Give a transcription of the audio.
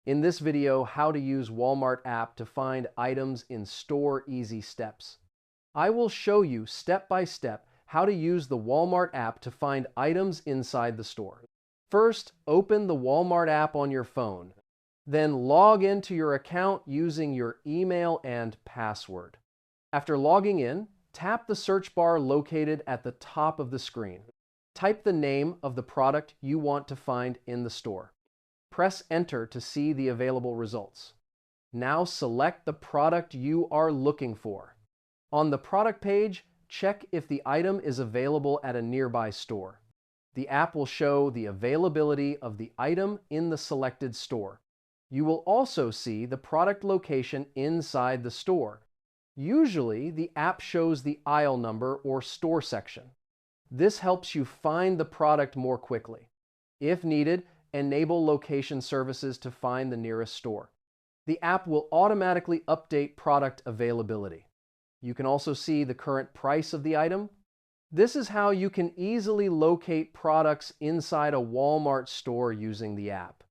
In this video, how to use Walmart app to find items in store easy steps. I will show you step by step how to use the Walmart app to find items inside the store. First, open the Walmart app on your phone. Then log into your account using your email and password. After logging in, tap the search bar located at the top of the screen. Type the name of the product you want to find in the store. Press Enter to see the available results. Now select the product you are looking for. On the product page, check if the item is available at a nearby store. The app will show the availability of the item in the selected store. You will also see the product location inside the store. Usually, the app shows the aisle number or store section. This helps you find the product more quickly. If needed, enable location services to find the nearest store. The app will automatically update product availability. You can also see the current price of the item. This is how you can easily locate products inside a Walmart store using the app.